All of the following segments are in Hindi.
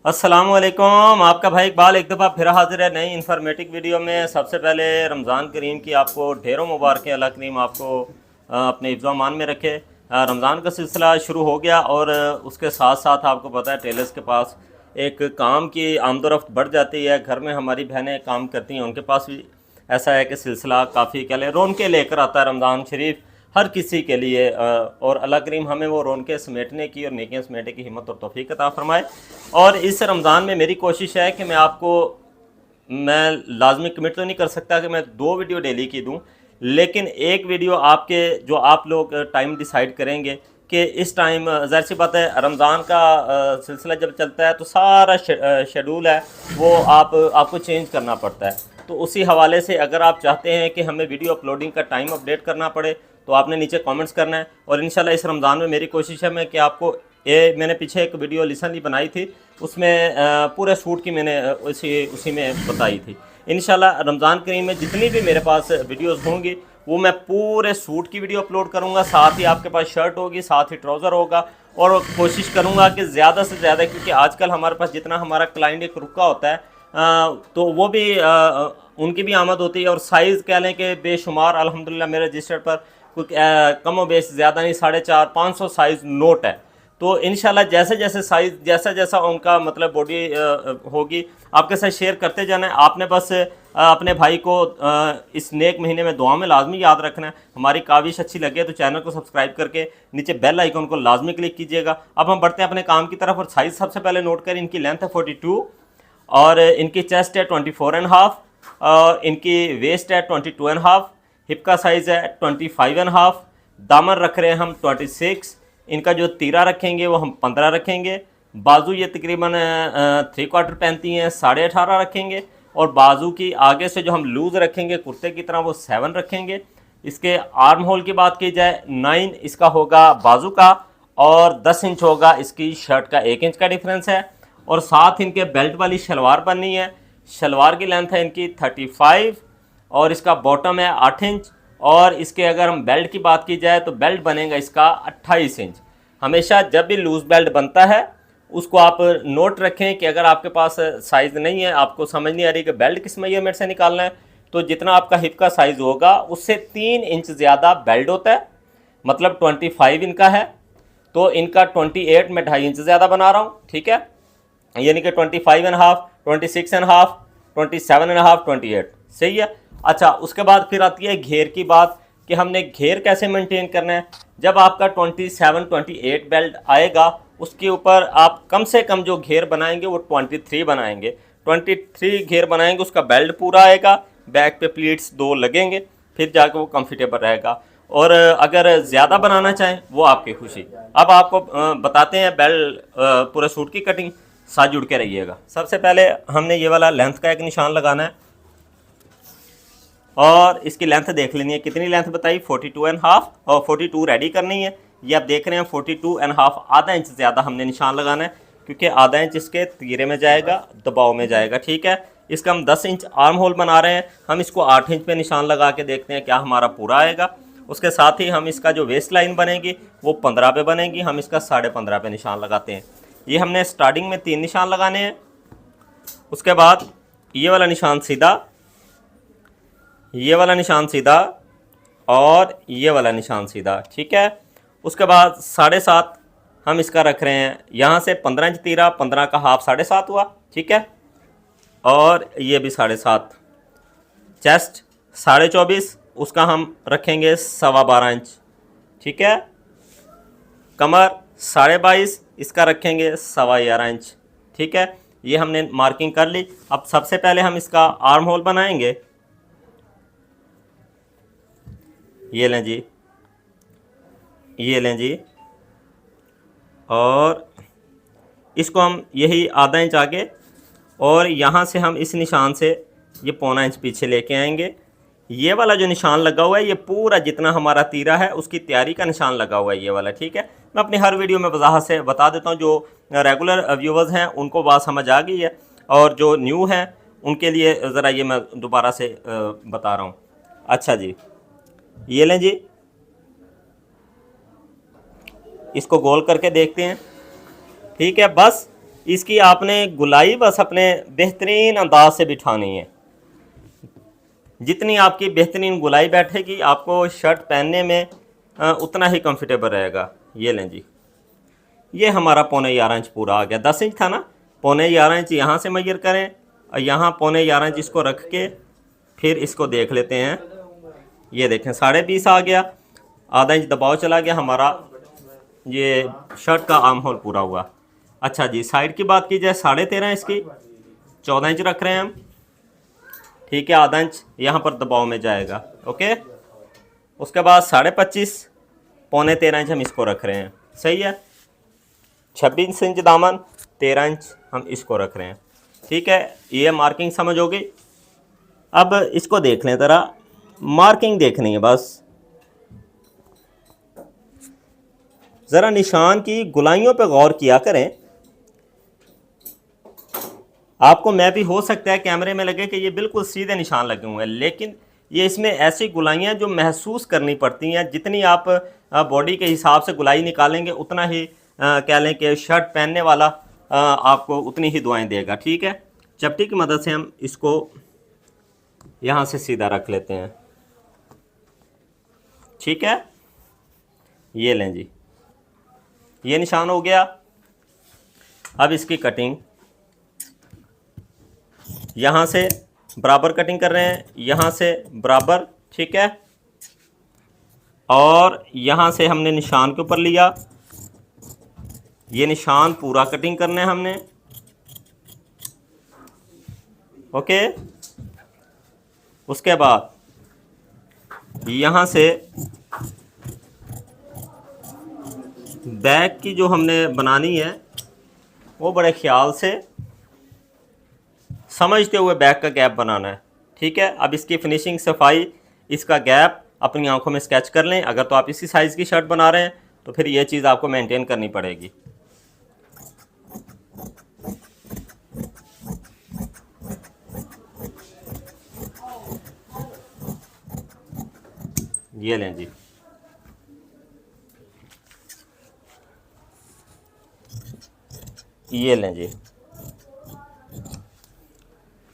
अस्सलामुअलैकुम। आपका भाई इकबाल एक दफ़ा फिर हाजिर है नई इन्फॉर्मेटिव वीडियो में। सबसे पहले रमज़ान करीम की आपको ढेरों मुबारकें। अल्लाह करीम आपको अपने हिफ्ज़ व अमान में रखे। रमज़ान का सिलसिला शुरू हो गया और उसके साथ साथ आपको पता है टेलर्स के पास एक काम की आमदोरफ्त बढ़ जाती है। घर में हमारी बहनें काम करती हैं, उनके पास भी ऐसा है कि सिलसिला काफ़ी कह लें रौनकें लेकर आता है रमज़ान शरीफ हर किसी के लिए। और अल्लाह करीम हमें वो रौनकें समेटने की और नेकियां समेटने की हिम्मत और तौफीक अता फरमाए। और इस रमज़ान में मेरी कोशिश है कि मैं लाजमी कमिट तो नहीं कर सकता कि मैं 2 वीडियो डेली की दूं, लेकिन एक वीडियो आपके जो आप लोग टाइम डिसाइड करेंगे कि इस टाइम ज़ाहिर सी बात है रमज़ान का सिलसिला जब चलता है तो सारा शेड्यूल है वो आपको चेंज करना पड़ता है। तो उसी हवाले से अगर आप चाहते हैं कि हमें वीडियो अपलोडिंग का टाइम अपडेट करना पड़े तो आपने नीचे कमेंट्स करना है। और इंशाल्लाह इस रमज़ान में मेरी कोशिश है मैं कि आपको ये मैंने पीछे एक वीडियो रिसेंटली बनाई थी, उसमें पूरे शूट की मैंने उसी में बताई थी। इंशाल्लाह रमज़ान करीम में जितनी भी मेरे पास वीडियोस होंगी वो मैं पूरे सूट की वीडियो अपलोड करूँगा। साथ ही आपके पास शर्ट होगी, साथ ही ट्राउज़र होगा। और कोशिश करूँगा कि ज़्यादा से ज़्यादा, क्योंकि आजकल हमारे पास जितना हमारा क्लाइंट एक रुका होता है तो वो भी उनकी भी आमद होती है। और साइज़ कह लें कि बेशुमार अल्हम्दुलिल्लाह मेरे रजिस्टर पर कोई कम व बेश ज़्यादा नहीं 450-500 साइज़ नोट है। तो इंशाल्लाह जैसे जैसे साइज़ जैसा जैसा उनका मतलब बॉडी होगी आपके साथ शेयर करते जाना है। आपने बस अपने भाई को इस नेक महीने में दुआ में लाजमी याद रखना है। हमारी काविश अच्छी लगे तो चैनल को सब्सक्राइब करके नीचे बेल आइकन को लाजमी क्लिक कीजिएगा। अब हम बढ़ते हैं अपने काम की तरफ। और साइज़ सबसे पहले नोट करें। इनकी लेंथ है 42 और इनकी चेस्ट है 24.5 और इनकी वेस्ट है 22.5। हिप का साइज़ है 25.5। दामन रख रहे हैं हम 26। इनका जो तीरा रखेंगे वो हम 15 रखेंगे। बाजू ये तकरीबन 3/4 पहनती हैं, 18.5 रखेंगे। और बाजू की आगे से जो हम लूज़ रखेंगे कुर्ते की तरह वो 7 रखेंगे। इसके आर्म होल की बात की जाए 9 इसका होगा बाजू का और 10 इंच होगा इसकी शर्ट का। 1 इंच का डिफरेंस है। और साथ इनके बेल्ट वाली शलवार बननी है। शलवार की लेंथ है इनकी 35 और इसका बॉटम है 8 इंच। और इसके अगर हम बेल्ट की बात की जाए तो बेल्ट बनेगा इसका 28 इंच। हमेशा जब भी लूज़ बेल्ट बनता है उसको आप नोट रखें कि अगर आपके पास साइज़ नहीं है, आपको समझ नहीं आ रही कि बेल्ट किस मेजरमेंट से निकालना है, तो जितना आपका हिप का साइज़ होगा उससे 3 इंच ज़्यादा बेल्ट होता है। मतलब 25 इनका है तो इनका 28 में 2.5 इंच ज़्यादा बना रहा हूँ, ठीक है। यानी कि 25.5, 26.5, 27.5, 28 सही है। अच्छा, उसके बाद फिर आती है घेर की बात कि हमने घेर कैसे मेंटेन करना है। जब आपका 27-28 बेल्ट आएगा उसके ऊपर आप कम से कम जो घेर बनाएंगे वो 23 बनाएंगे। 23 घेर बनाएंगे, उसका बेल्ट पूरा आएगा, बैक पे प्लीट्स 2 लगेंगे, फिर जाके वो कंफर्टेबल रहेगा। और अगर ज़्यादा बनाना चाहें वो आपकी खुशी। अब आपको बताते हैं बेल्ट पूरे सूट की कटिंग, साथ जुड़ के रहिएगा। सबसे पहले हमने ये वाला लेंथ का एक निशान लगाना है और इसकी लेंथ देख लेनी है। कितनी लेंथ बताई? 42.5 और 42 रेडी करनी है। ये आप देख रहे हैं 42.5, आधा इंच ज़्यादा हमने निशान लगाना है क्योंकि आधा इंच इसके तीरे में जाएगा, दबाव में जाएगा, ठीक है। इसका हम 10 इंच आर्म होल बना रहे हैं, हम इसको 8 इंच पे निशान लगा के देखते हैं क्या हमारा पूरा आएगा। उसके साथ ही हम इसका जो वेस्ट लाइन बनेगी वो 15 पे बनेगी, हम इसका 15.5 पे निशान लगाते हैं। ये हमने स्टार्टिंग में 3 निशान लगाने हैं। उसके बाद ये वाला निशान सीधा, ये वाला निशान सीधा और ये वाला निशान सीधा, ठीक है। उसके बाद 7.5 हम इसका रख रहे हैं। यहाँ से 15 इंच तीरा, 15 का हाफ 7.5 हुआ, ठीक है। और ये भी 7.5। चेस्ट 24.5, उसका हम रखेंगे 12.25 इंच, ठीक है। कमर 22.5, इसका रखेंगे 11.25 इंच, ठीक है। ये हमने मार्किंग कर ली। अब सबसे पहले हम इसका आर्म होल बनाएंगे। ये लें जी, ये लें जी, और इसको हम यही आधा इंच आगे और यहाँ से हम इस निशान से ये 1.25 इंच पीछे लेके आएंगे। ये वाला जो निशान लगा हुआ है ये पूरा जितना हमारा तीरा है उसकी तैयारी का निशान लगा हुआ है ये वाला, ठीक है। मैं अपनी हर वीडियो में वजाहत से बता देता हूँ। जो रेगुलर व्यूवर्स हैं उनको बात समझ आ गई है और जो न्यू हैं उनके लिए ज़रा ये मैं दोबारा से बता रहा हूँ। अच्छा जी, ये लें जी, इसको गोल करके देखते हैं, ठीक है। बस इसकी आपने गुलाई बस अपने बेहतरीन अंदाज से बिठानी है। जितनी आपकी बेहतरीन गुलाई बैठेगी आपको शर्ट पहनने में उतना ही कंफर्टेबल रहेगा। ये लें जी, ये हमारा 11.5 इंच पूरा आ गया। 10 इंच था ना, 11.5 इंच यहाँ से मेजर करें और यहाँ 11.5 इंच इसको रख के फिर इसको देख लेते हैं। ये देखें 20.5 आ गया, आधा इंच दबाव चला गया, हमारा ये शर्ट का आर्म होल पूरा हुआ। अच्छा जी, साइड की बात की जाए 13.5 इसकी 14 इंच रख रहे हैं हम, ठीक है। आधा इंच यहाँ पर दबाव में जाएगा, ओके। उसके बाद 25.5 13.25 इंच हम इसको रख रहे हैं, सही है। 26 इंच दामन, 13 इंच हम इसको रख रहे हैं, ठीक है। ये मार्किंग समझ हो गई। अब इसको देख लें ज़रा, मार्किंग देखनी है बस। ज़रा निशान की गुलाइयों पे गौर किया करें। आपको मैं भी हो सकता है कैमरे में लगे कि ये बिल्कुल सीधे निशान लगे हुए हैं, लेकिन ये इसमें ऐसी गुलाइयाँ जो महसूस करनी पड़ती हैं। जितनी आप बॉडी के हिसाब से गुलाई निकालेंगे उतना ही कह लें कि शर्ट पहनने वाला आपको उतनी ही दुआएं देगा, ठीक है। चपटी की मदद से हम इसको यहाँ से सीधा रख लेते हैं, ठीक है। ये लें जी, ये निशान हो गया। अब इसकी कटिंग यहाँ से बराबर कटिंग कर रहे हैं, यहाँ से बराबर, ठीक है। और यहाँ से हमने निशान के ऊपर लिया, ये निशान पूरा कटिंग करना है हमने, ओके। उसके बाद यहाँ से बैक की जो हमने बनानी है वो बड़े ख्याल से समझते हुए बैक का गैप बनाना है, ठीक है। अब इसकी फिनिशिंग सफाई, इसका गैप अपनी आंखों में स्केच कर लें। अगर तो आप इसी साइज़ की शर्ट बना रहे हैं तो फिर ये चीज़ आपको मेंटेन करनी पड़ेगी। ये लें जी, ये लें जी,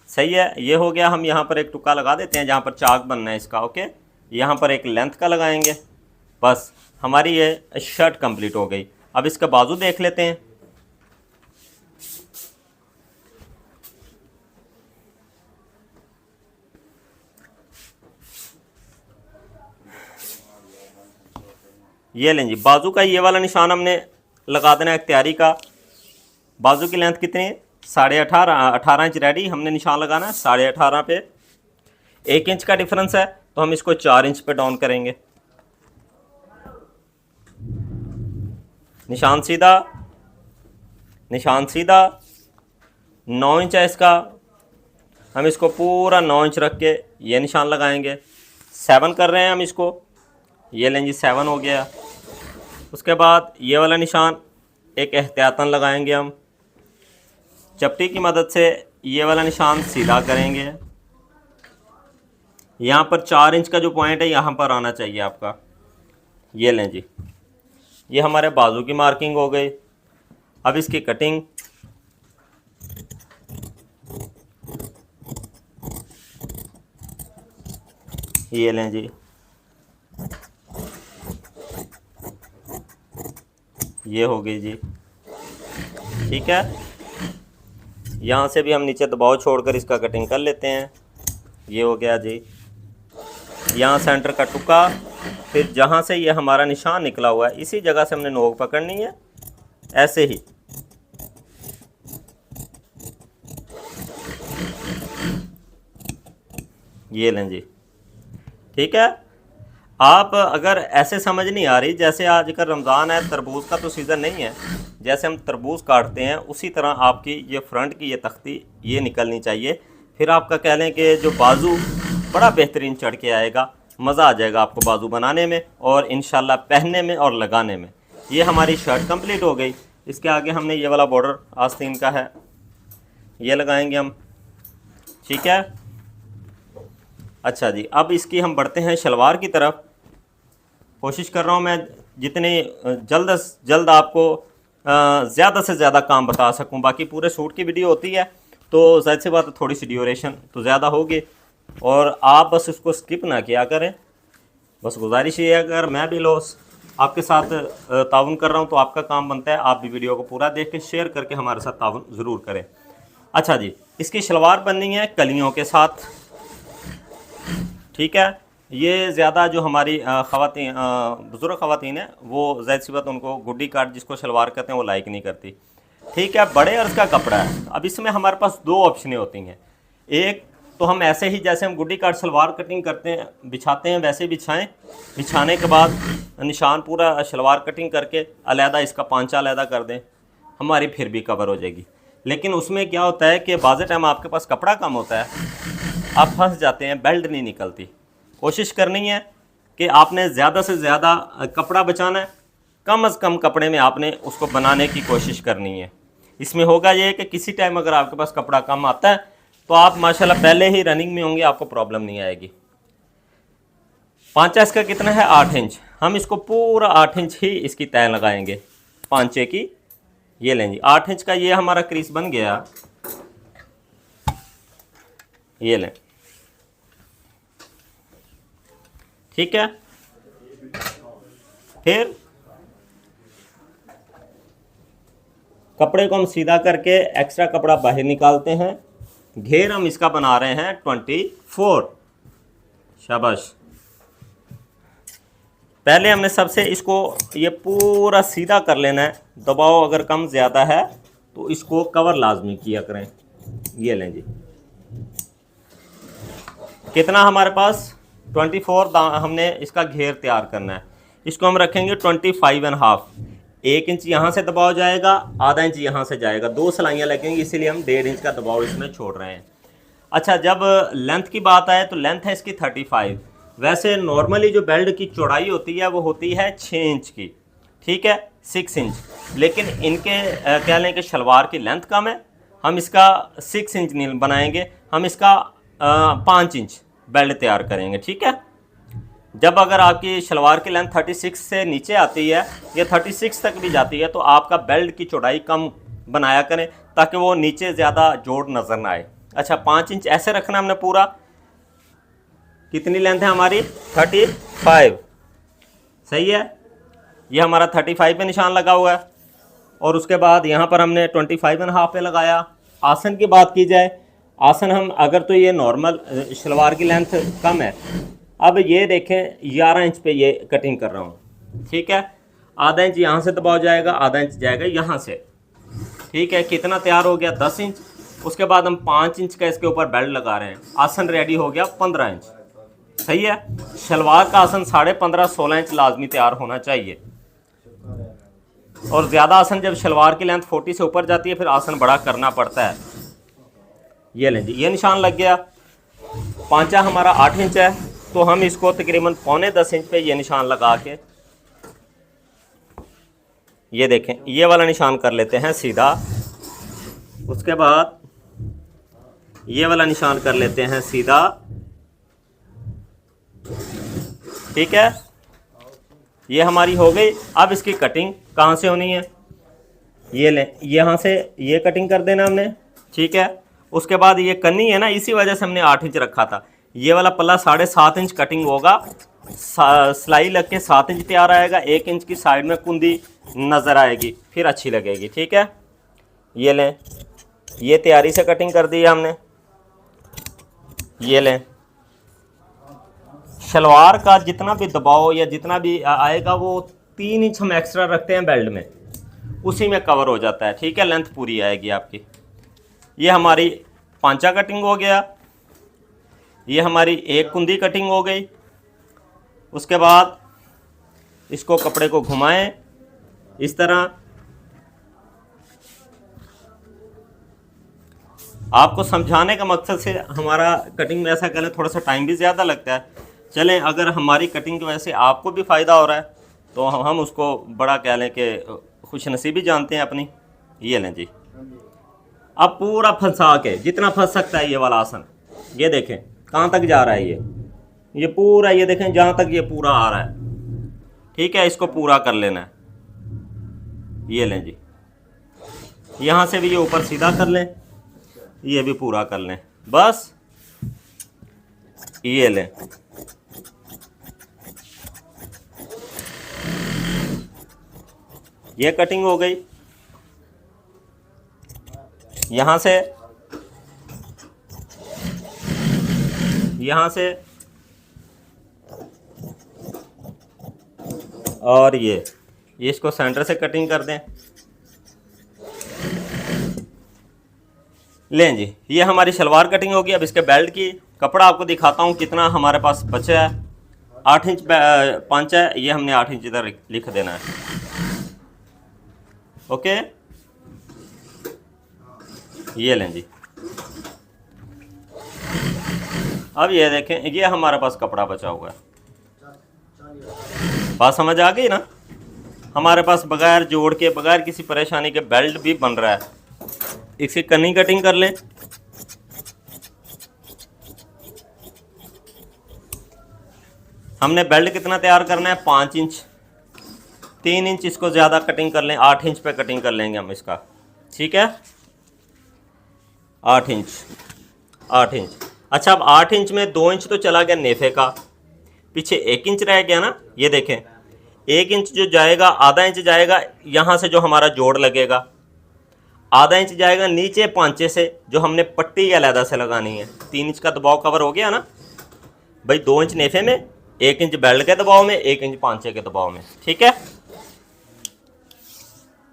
सही है। ये हो गया। हम यहाँ पर एक टुक्का लगा देते हैं जहाँ पर चाक बनना है इसका, ओके। यहाँ पर एक लेंथ का लगाएंगे, बस हमारी ये शर्ट कंप्लीट हो गई। अब इसका बाजू देख लेते हैं। ये लें जी, बाजू का ये वाला निशान हमने लगा देना है तैयारी का। बाजू की लेंथ कितनी है? 18.5 इंच रेडी। हमने निशान लगाना है 18.5 पे। 1 इंच का डिफरेंस है तो हम इसको 4 इंच पे डाउन करेंगे। निशान सीधा, निशान सीधा। 9 इंच है इसका, हम इसको पूरा 9 इंच रख के ये निशान लगाएंगे। 7 कर रहे हैं हम इसको। ये लें जी, 7 हो गया। उसके बाद ये वाला निशान एक एहतियातन लगाएंगे हम। चपटी की मदद से ये वाला निशान सीधा करेंगे। यहाँ पर 4 इंच का जो पॉइंट है यहाँ पर आना चाहिए आपका। ये लें जी, ये हमारे बाजू की मार्किंग हो गई। अब इसकी कटिंग, ये लें जी, ये हो गई जी, ठीक है। यहाँ से भी हम नीचे दबाव छोड़कर इसका कटिंग कर लेते हैं। ये हो गया जी। यहाँ सेंटर का टुक्का, फिर जहाँ से ये हमारा निशान निकला हुआ है इसी जगह से हमने नोक पकड़नी है, ऐसे ही। ये लें जी, ठीक है। आप अगर ऐसे समझ नहीं आ रही, जैसे आजकल रमज़ान है, तरबूज का तो सीज़न नहीं है, जैसे हम तरबूज काटते हैं उसी तरह आपकी ये फ्रंट की ये तख्ती ये निकलनी चाहिए। फिर आपका कह लें कि जो बाजू बड़ा बेहतरीन चढ़ के आएगा, मज़ा आ जाएगा आपको बाजू बनाने में और इंशाल्लाह पहनने में और लगाने में। ये हमारी शर्ट कंप्लीट हो गई। इसके आगे हमने ये वाला बॉर्डर आस्तीन का है, ये लगाएंगे हम, ठीक है। अच्छा जी, अब इसकी हम बढ़ते हैं शलवार की तरफ। कोशिश कर रहा हूँ मैं जितनी जल्द से जल्द आपको ज़्यादा से ज़्यादा काम बता सकूं। बाकी पूरे सूट की वीडियो होती है तो जाहिर सी बात है थोड़ी सी ड्यूरेशन तो ज़्यादा होगी, और आप बस उसको स्किप ना किया करें। बस गुजारिश ये है, अगर मैं भी लॉस आपके साथ ताउन कर रहा हूँ तो आपका काम बनता है आप भी वीडियो को पूरा देख के शेयर करके हमारे साथ ताउन ज़रूर करें। अच्छा जी, इसकी शलवार बननी है कलियों के साथ, ठीक है। ये ज़्यादा जो हमारी ख़वातीन बुज़ुर्ग ख़वातीन है वो ज़ाहिर सी बात उनको गुड्डी काट जिसको शलवार कहते हैं वो लाइक नहीं करती, ठीक है। बड़े अर्ज़ का कपड़ा है। अब इसमें हमारे पास दो ऑप्शनें होती हैं। एक तो हम ऐसे ही जैसे हम गुड्डी काट सलवार कटिंग करते हैं बिछाते हैं वैसे बिछाएं, बिछाने के बाद निशान पूरा शलवार कटिंग करके अलहदा इसका पांचा अलहदा कर दें, हमारी फिर भी कवर हो जाएगी। लेकिन उसमें क्या होता है कि बाज़ टाइम आपके पास कपड़ा कम होता है, आप फंस जाते हैं, बेल्ट नहीं निकलती। कोशिश करनी है कि आपने ज़्यादा से ज़्यादा कपड़ा बचाना है, कम से कम कपड़े में आपने उसको बनाने की कोशिश करनी है। इसमें होगा ये कि किसी टाइम अगर आपके पास कपड़ा कम आता है तो आप माशाल्लाह पहले ही रनिंग में होंगे, आपको प्रॉब्लम नहीं आएगी। पांचा इसका कितना है 8 इंच, हम इसको पूरा 8 इंच ही इसकी तय लगाएंगे पांचे की। ये लें जी 8 इंच का ये हमारा क्रीज बन गया, ये लें, ठीक है। फिर कपड़े को हम सीधा करके एक्स्ट्रा कपड़ा बाहर निकालते हैं। घेर हम इसका बना रहे हैं 24। शाबाश। पहले हमने सबसे इसको ये पूरा सीधा कर लेना है। दबाव अगर कम ज़्यादा है तो इसको कवर लाजमी किया करें। ये लें जी, कितना हमारे पास 24 हमने इसका घेर तैयार करना है। इसको हम रखेंगे 25.5। 1 इंच यहाँ से दबाव जाएगा, आधा इंच यहाँ से जाएगा, 2 सिलाइयाँ लगेंगी, इसीलिए हम 1.5 इंच का दबाव इसमें छोड़ रहे हैं। अच्छा, जब लेंथ की बात आए तो लेंथ है इसकी 35। वैसे नॉर्मली जो बेल्ट की चौड़ाई होती है वो होती है 6 इंच की, ठीक है, 6 इंच। लेकिन इनके कह लें कि शलवार की लेंथ कम है, हम इसका 6 इंच नहीं बनाएंगे, हम इसका 5 इंच बेल्ट तैयार करेंगे, ठीक है। जब अगर आपकी शलवार की लेंथ 36 से नीचे आती है या 36 तक भी जाती है तो आपका बेल्ट की चौड़ाई कम बनाया करें ताकि वो नीचे ज़्यादा जोड़ नज़र ना आए। अच्छा, 5 इंच ऐसे रखना हमने पूरा। कितनी लेंथ है हमारी 35, सही है। ये हमारा 35 पे निशान लगा हुआ है और उसके बाद यहाँ पर हमने 25.5 पे लगाया। आसन की बात की जाए, आसन हम अगर तो ये नॉर्मल शलवार की लेंथ कम है, अब ये देखें 11 इंच पे ये कटिंग कर रहा हूँ, ठीक है। आधा इंच यहाँ से दबाव जाएगा, आधा इंच जाएगा यहाँ से, ठीक है। कितना तैयार हो गया 10 इंच। उसके बाद हम 5 इंच का इसके ऊपर बेल्ट लगा रहे हैं। आसन रेडी हो गया 15 इंच, सही है। शलवार का आसन 15.5-16 इंच लाजमी तैयार होना चाहिए। और ज़्यादा आसन जब शलवार की लेंथ 40 से ऊपर जाती है फिर आसन बड़ा करना पड़ता है। ये लें जी, ये निशान लग गया। पांचा हमारा 8 इंच है तो हम इसको तकरीबन 9.25 इंच पे ये निशान लगा के, ये देखें, ये वाला निशान कर लेते हैं सीधा। उसके बाद ये वाला निशान कर लेते हैं सीधा, ठीक है। ये हमारी हो गई। अब इसकी कटिंग कहाँ से होनी है, ये लें, यहाँ से ये कटिंग कर देना हमने, ठीक है। उसके बाद ये कन्नी है ना, इसी वजह से हमने 8 इंच रखा था। ये वाला पल्ला 7.5 इंच कटिंग होगा, सिलाई लग के 7 इंच तैयार आएगा। 1 इंच की साइड में कुंदी नज़र आएगी, फिर अच्छी लगेगी, ठीक है। ये लें, ये तैयारी से कटिंग कर दी है हमने। ये लें, शलवार का जितना भी दबाव या जितना भी आएगा वो 3 इंच हम एक्स्ट्रा रखते हैं बेल्ट में, उसी में कवर हो जाता है, ठीक है। लेंथ पूरी आएगी आपकी। ये हमारी पांचा कटिंग हो गया, ये हमारी एक कुंदी कटिंग हो गई। उसके बाद इसको कपड़े को घुमाएं इस तरह। आपको समझाने का मकसद से हमारा कटिंग में ऐसा करें, थोड़ा सा टाइम भी ज़्यादा लगता है। चलें, अगर हमारी कटिंग की वजह से आपको भी फ़ायदा हो रहा है तो हम उसको बड़ा कह लें कि खुशनसीबी जानते हैं अपनी। ये लें जी, अब पूरा फंसा के जितना फंस सकता है ये वाला आसन, ये देखें कहाँ तक जा रहा है, ये पूरा, ये देखें जहाँ तक ये पूरा आ रहा है, ठीक है। इसको पूरा कर लेना है। ये लें जी, यहाँ से भी ये ऊपर सीधा कर लें, ये भी पूरा कर लें, बस ये लें। ये कटिंग हो गई। यहाँ से और ये इसको सेंटर से कटिंग कर दें। लें जी, ये हमारी शलवार कटिंग होगी। अब इसके बेल्ट की कपड़ा आपको दिखाता हूँ कितना हमारे पास बचा है। 8 इंच पंच है, ये हमने 8 इंच इधर लिख देना है। ओके, ये लें जी। अब ये देखें, ये हमारे पास कपड़ा बचा हुआ है। बात समझ आ गई ना? हमारे पास बगैर जोड़ के, बगैर किसी परेशानी के बेल्ट भी बन रहा है। इसकी कनी कटिंग कर लें। हमने बेल्ट कितना तैयार करना है? 5 इंच। 3 इंच इसको ज़्यादा कटिंग कर लें, 8 इंच पे कटिंग कर लेंगे हम इसका। ठीक है, 8 इंच। अच्छा, अब 8 इंच में 2 इंच तो चला गया नेफे का, पीछे 1 इंच रह गया ना। ये देखें, 1 इंच जो जाएगा, आधा इंच जाएगा यहाँ से जो हमारा जोड़ लगेगा, आधा इंच जाएगा नीचे पांचे से जो हमने पट्टी अलहदा से लगानी है। 3 इंच का दबाव कवर हो गया ना भाई। 2 इंच नेफे में, 1 इंच बेल्ट के दबाव में, 1 इंच पांचे के दबाव में। ठीक है,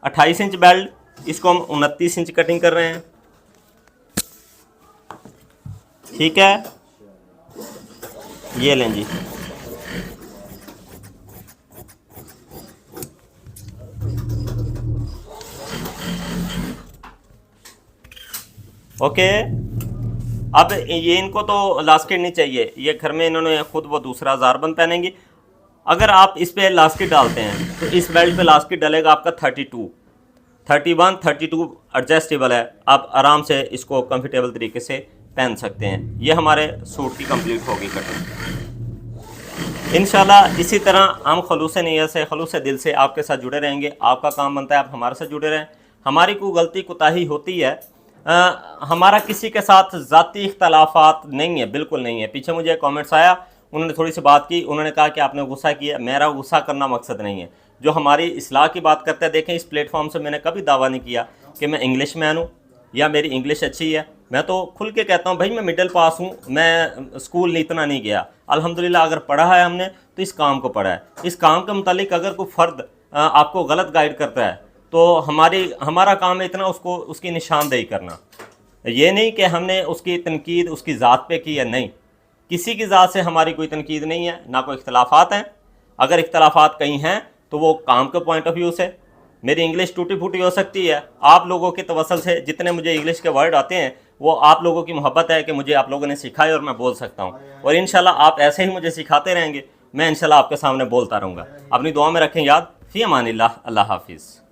28 इंच बेल्ट, इसको हम 29 इंच कटिंग कर रहे हैं। ठीक है, ये लें जी। ओके, अब ये इनको तो लास्किट नहीं चाहिए, ये घर में इन्होंने खुद वो दूसरा ज़ारबंद पहनेंगी। अगर आप इस पे लास्किट डालते हैं तो इस बेल्ट पे लास्किट डलेगा आपका 32, 31, 32 एडजस्टेबल है। आप आराम से इसको कंफर्टेबल तरीके से पहन सकते हैं। ये हमारे सूट की कंप्लीट होगी कटिंग। इंशाल्लाह इसी तरह हम खलूस नीयत से, खलूस दिल से आपके साथ जुड़े रहेंगे। आपका काम बनता है आप हमारे साथ जुड़े रहें। हमारी कोई गलती कोताही होती है, हमारा किसी के साथ ज़ाती इख्तलाफात नहीं है, बिल्कुल नहीं है। पीछे मुझे कमेंट्स आया, उन्होंने थोड़ी सी बात की, उन्होंने कहा कि आपने गुस्सा किया। मेरा गुस्सा करना मकसद नहीं है। जो हमारी इस्लाह की बात करते हैं, देखें इस प्लेटफॉर्म से मैंने कभी दावा नहीं किया कि मैं इंग्लिश मैन हूँ या मेरी इंग्लिश अच्छी है। मैं तो खुल के कहता हूँ भाई मैं मिडिल पास हूँ, मैं स्कूल इतना नहीं गया। अल्हम्दुलिल्लाह अगर पढ़ा है हमने तो इस काम को पढ़ा है। इस काम के मुतालिक अगर कोई फ़र्द आपको गलत गाइड करता है तो हमारा काम है इतना उसकी निशानदेही करना। ये नहीं कि हमने उसकी तनकीद उसकी ज़ात पे की है, नहीं, किसी की ज़ात से हमारी कोई तनकीद नहीं है, ना कोई इख्तलाफात हैं। अगर इख्तलाफात कहीं हैं तो वो काम के पॉइंट ऑफ व्यू से। मेरी इंग्लिश टूटी फूटी हो सकती है, आप लोगों के तवसल से जितने मुझे इंग्लिश के वर्ड आते हैं वो आप लोगों की मोहब्बत है कि मुझे आप लोगों ने सिखाए और मैं बोल सकता हूँ। और इंशाल्लाह आप ऐसे ही मुझे सिखाते रहेंगे, मैं इंशाल्लाह आपके सामने बोलता रहूँगा। अपनी दुआ में रखें याद। फ़ी अमानिल्लाह, अल्लाह हाफिज़।